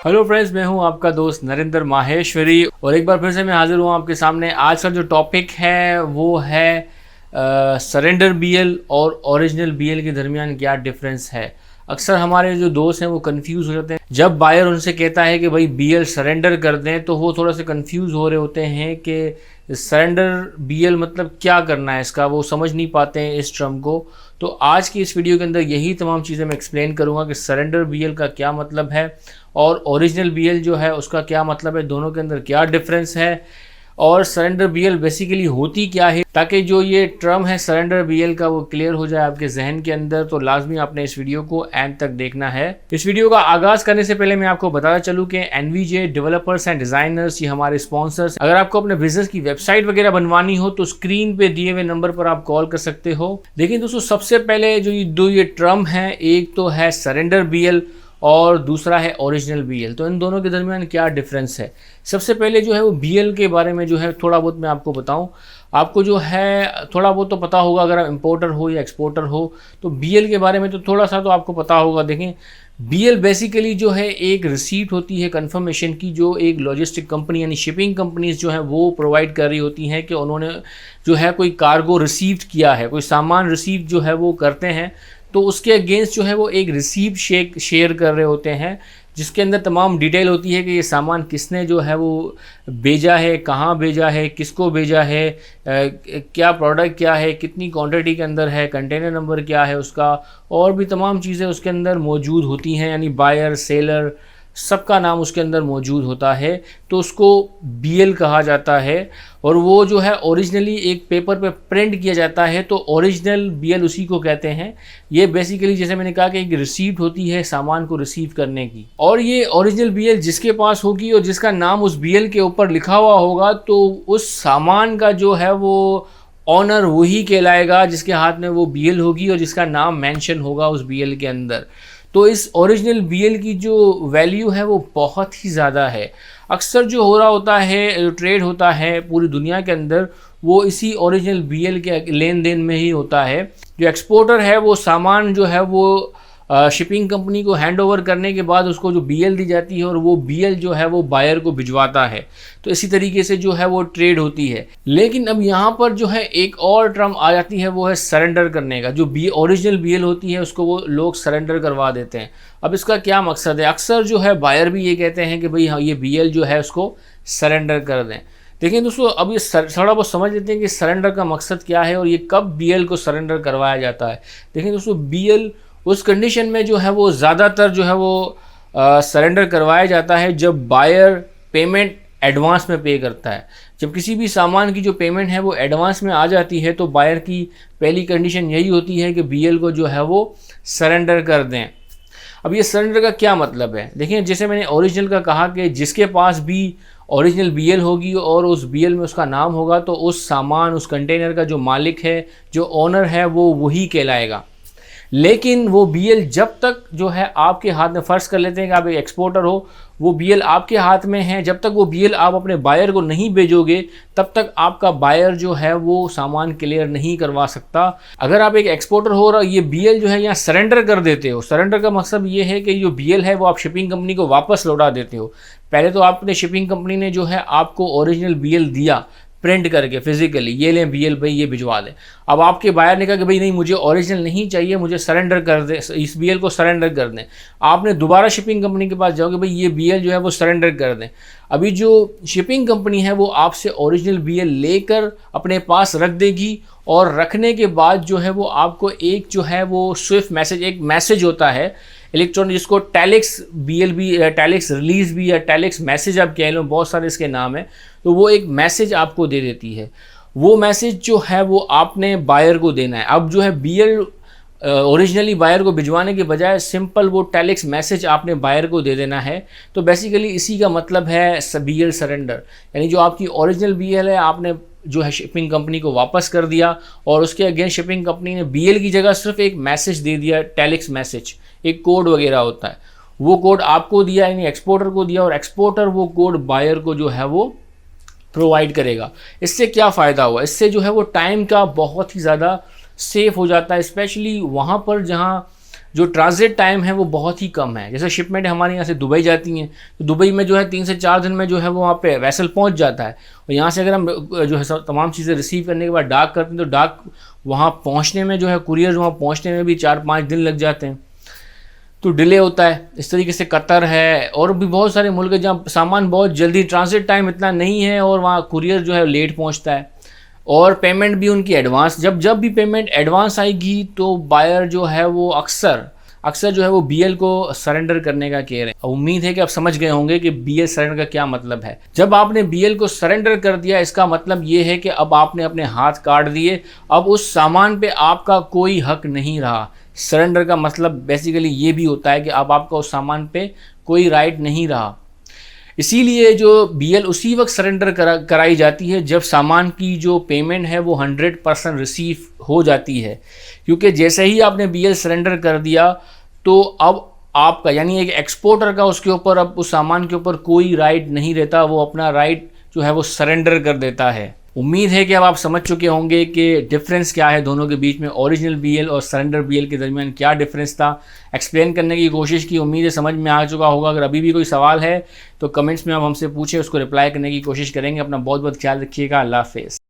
Hello friends, मैं हूं आपका दोस्त नरेंद्र माहेश्वरी और एक बार फिर से मैं हाजिर हूं आपके सामने। आज का जो टॉपिक है वो है सरेंडर बीएल और ओरिजिनल बीएल के दरमियान क्या डिफरेंस है। अक्सर हमारे जो दोस्त हैं वो कंफ्यूज हो जाते हैं जब बायर उनसे कहता है कि भाई बीएल सरेंडर कर दें, तो वो थोड़ा सा कंफ्यूज हो रहे होते हैं कि सरेंडर बीएल मतलब क्या करना है, इसका वो समझ नहीं पाते हैं इस टर्म को। तो आज की इस वीडियो के अंदर यही तमाम चीज़ें मैं एक्सप्लेन करूंगा कि सरेंडर बीएल का क्या मतलब है और ओरिजिनल बीएल जो है उसका क्या मतलब है, दोनों के अंदर क्या डिफरेंस है और सरेंडर बीएल बेसिकली होती क्या है, ताकि जो ये टर्म है सरेंडर बीएल का वो क्लियर हो जाए आपके जहन के अंदर। तो लाजमी आपने इस वीडियो को एंड तक देखना है। इस वीडियो का आगाज करने से पहले मैं आपको बताना चलूं कि एनवीजे डेवलपर्स एंड डिजाइनर्स ये हमारे स्पॉन्सर्स। अगर आपको अपने बिजनेस की वेबसाइट वगैरह बनवानी हो तो स्क्रीन पे दिए हुए नंबर पर आप कॉल कर सकते हो। देखिए दोस्तों, सबसे पहले जो ये टर्म है, एक तो है सरेंडर बीएल और दूसरा है ओरिजिनल बीएल। तो इन दोनों के दरमियान क्या डिफरेंस है, सबसे पहले जो है वो बीएल के बारे में जो है थोड़ा बहुत मैं आपको बताऊं। आपको जो है थोड़ा बहुत तो पता होगा, अगर आप इंपोर्टर हो या एक्सपोर्टर हो तो बीएल के बारे में तो थोड़ा सा तो आपको पता होगा। देखें, बीएल बेसिकली जो है एक रिसीट होती है कंफर्मेशन की, जो एक लॉजिस्टिक कंपनी यानी शिपिंग कंपनीज जो है वो प्रोवाइड कर रही होती हैं कि उन्होंने जो है कोई कार्गो रिसीव किया है, कोई सामान रिसीव जो है वो करते हैं, तो उसके अगेंस्ट जो है वो एक रिसीप्ट शेयर कर रहे होते हैं, जिसके अंदर तमाम डिटेल होती है कि ये सामान किसने जो है वो भेजा है, कहाँ भेजा है, किसको भेजा है, क्या प्रोडक्ट क्या है, कितनी क्वांटिटी के अंदर है, कंटेनर नंबर क्या है उसका, और भी तमाम चीज़ें उसके अंदर मौजूद होती हैं। यानी बायर सेलर सबका नाम उसके अंदर मौजूद होता है, तो उसको बीएल कहा जाता है। और वो जो है ओरिजिनली एक पेपर पे प्रिंट किया जाता है, तो ओरिजिनल बीएल उसी को कहते हैं। ये बेसिकली जैसे मैंने कहा कि एक रिसीप्ट होती है सामान को रिसीव करने की, और ये ओरिजिनल बीएल जिसके पास होगी और जिसका नाम उस बीएल के ऊपर लिखा हुआ होगा, तो उस सामान का जो है वो ऑनर वही कहलाएगा जिसके हाथ में वो बीएल होगी और जिसका नाम मेंशन होगा उस बीएल के अंदर। तो इस ओरिजिनल बीएल की जो वैल्यू है वो बहुत ही ज़्यादा है। अक्सर जो हो रहा होता है, जो ट्रेड होता है पूरी दुनिया के अंदर, वो इसी ओरिजिनल बीएल के लेन देन में ही होता है। जो एक्सपोर्टर है वो सामान जो है वो शिपिंग कंपनी को हैंड ओवर करने के बाद उसको जो बीएल दी जाती है और वो बीएल जो है वो बायर को भिजवाता है। तो इसी तरीके से जो है वो ट्रेड होती है। लेकिन अब यहाँ पर जो है एक और टर्म आ जाती है, वो है सरेंडर करने का। जो ओरिजिनल बीएल होती है उसको वो लोग सरेंडर करवा देते हैं। अब इसका क्या मकसद है, अक्सर जो है बायर भी ये कहते हैं कि भाई हाँ, ये बीएल जो है उसको सरेंडर कर दें। देखिए दोस्तों, अब ये थोड़ा बहुत समझ लेते हैं कि सरेंडर का मकसद क्या है और ये कब बीएल को सरेंडर करवाया जाता है। देखिए दोस्तों, बीएल उस कंडीशन में जो है वो ज़्यादातर जो है वो सरेंडर करवाया जाता है जब बायर पेमेंट एडवांस में पे करता है। जब किसी भी सामान की जो पेमेंट है वो एडवांस में आ जाती है, तो बायर की पहली कंडीशन यही होती है कि बीएल को जो है वो सरेंडर कर दें। अब ये सरेंडर का क्या मतलब है, देखिए जैसे मैंने ओरिजिनल का कहा कि जिसके पास भी ओरिजिनल बीएल होगी और उस बीएल में उसका नाम होगा, तो उस सामान, उस कंटेनर का जो मालिक है, जो ओनर है, वो वही कहलाएगा। लेकिन वो बीएल जब तक जो है आपके हाथ में, फ़र्ज़ कर लेते हैं कि आप एक एक्सपोर्टर हो, वो बीएल आपके हाथ में है, जब तक वो बीएल आप अपने बायर को नहीं भेजोगे तब तक आपका बायर जो है वो सामान क्लियर नहीं करवा सकता। अगर आप एक एक्सपोर्टर हो और ये बीएल जो है यहाँ सरेंडर कर देते हो, सरेंडर का मकसद ये है कि जो बीएल है वो आप शिपिंग कंपनी को वापस लौटा देते हो। पहले तो आपने शिपिंग कंपनी ने जो है आपको ओरिजिनल बीएल दिया प्रिंट करके फिजिकली, ये लें बीएल भाई, ये भिजवा दें। अब आपके बायर ने कहा कि भाई नहीं, मुझे ओरिजिनल नहीं चाहिए, मुझे सरेंडर कर दें, इस बीएल को सरेंडर कर दें। आपने दोबारा शिपिंग कंपनी के पास जाओगे, भाई ये बीएल जो है वो सरेंडर कर दें। अभी जो शिपिंग कंपनी है वो आपसे ओरिजिनल बीएल लेकर अपने पास रख देगी, और रखने के बाद जो है वो आपको एक जो है वो स्विफ्ट मैसेज, एक मैसेज होता है इलेक्ट्रॉनिक, जिसको टेलेक्स बीएल भी, टेलेक्स रिलीज भी या टेलेक्स मैसेज आप कह लो, बहुत सारे इसके नाम है। तो वो एक मैसेज आपको दे देती है। वो मैसेज जो है वो आपने बायर को देना है। अब जो है बीएल ओरिजिनली बायर को भिजवाने के बजाय सिंपल वो टेलेक्स मैसेज आपने बायर को दे देना है। तो बेसिकली इसी का मतलब है बीएल सरेंडर, यानी जो आपकी ओरिजिनल बीएल है आपने जो है शिपिंग कंपनी को वापस कर दिया, और उसके अगेंस्ट शिपिंग कंपनी ने बीएल की जगह सिर्फ एक मैसेज दे दिया, टेलेक्स मैसेज, एक कोड वगैरह होता है, वो कोड आपको दिया, यानी एक्सपोर्टर को दिया, और एक्सपोर्टर वो कोड बायर को जो है वो प्रोवाइड करेगा। इससे क्या फ़ायदा हुआ, इससे जो है वो टाइम का बहुत ही ज़्यादा सेफ हो जाता है, स्पेशली वहाँ पर जहाँ जो ट्रांजिट टाइम है वो बहुत ही कम है। जैसे शिपमेंट हमारे यहाँ से दुबई जाती हैं, तो दुबई में जो है 3 से 4 दिन में जो है वो वहाँ पे वैसल पहुँच जाता है। और यहाँ से अगर हम जो है तमाम चीज़ें रिसीव करने के बाद डाक करते हैं, तो डाक वहाँ पहुँचने में जो है, कुरियर वहाँ पहुँचने में भी 4-5 दिन लग जाते हैं, तो डिले होता है। इस तरीके से कतर है और भी बहुत सारे मुल्क हैं जहाँ सामान बहुत जल्दी, ट्रांजिट टाइम इतना नहीं है और वहाँ कुरियर जो है लेट पहुँचता है। और पेमेंट भी उनकी एडवांस, जब भी पेमेंट एडवांस आएगी तो बायर जो है वो अक्सर जो है वो बीएल को सरेंडर करने का कह रहे हैं। उम्मीद है कि आप समझ गए होंगे कि बीएल सरेंडर का क्या मतलब है। जब आपने बीएल को सरेंडर कर दिया, इसका मतलब ये है कि अब आपने अपने हाथ काट दिए, अब उस सामान पे आपका कोई हक नहीं रहा। सरेंडर का मतलब बेसिकली ये भी होता है कि अब आपका उस सामान पे कोई राइट नहीं रहा। इसीलिए जो बीएल उसी वक्त सरेंडर कराई जाती है जब सामान की जो पेमेंट है वो 100% रिसीव हो जाती है, क्योंकि जैसे ही आपने बीएल सरेंडर कर दिया तो अब आपका, यानी एक एक्सपोर्टर का, उसके ऊपर अब उस सामान के ऊपर कोई राइट नहीं रहता, वो अपना राइट जो है वो सरेंडर कर देता है। उम्मीद है कि अब आप समझ चुके होंगे कि डिफरेंस क्या है दोनों के बीच में, ओरिजिनल बीएल और सरेंडर बीएल के दरमियान क्या डिफरेंस था। एक्सप्लेन करने की कोशिश की, उम्मीद है समझ में आ चुका होगा। अगर अभी भी कोई सवाल है तो कमेंट्स में आप हमसे पूछें, उसको रिप्लाई करने की कोशिश करेंगे। अपना बहुत बहुत ख्याल रखिएगा। अल्लाह हाफ़िज़।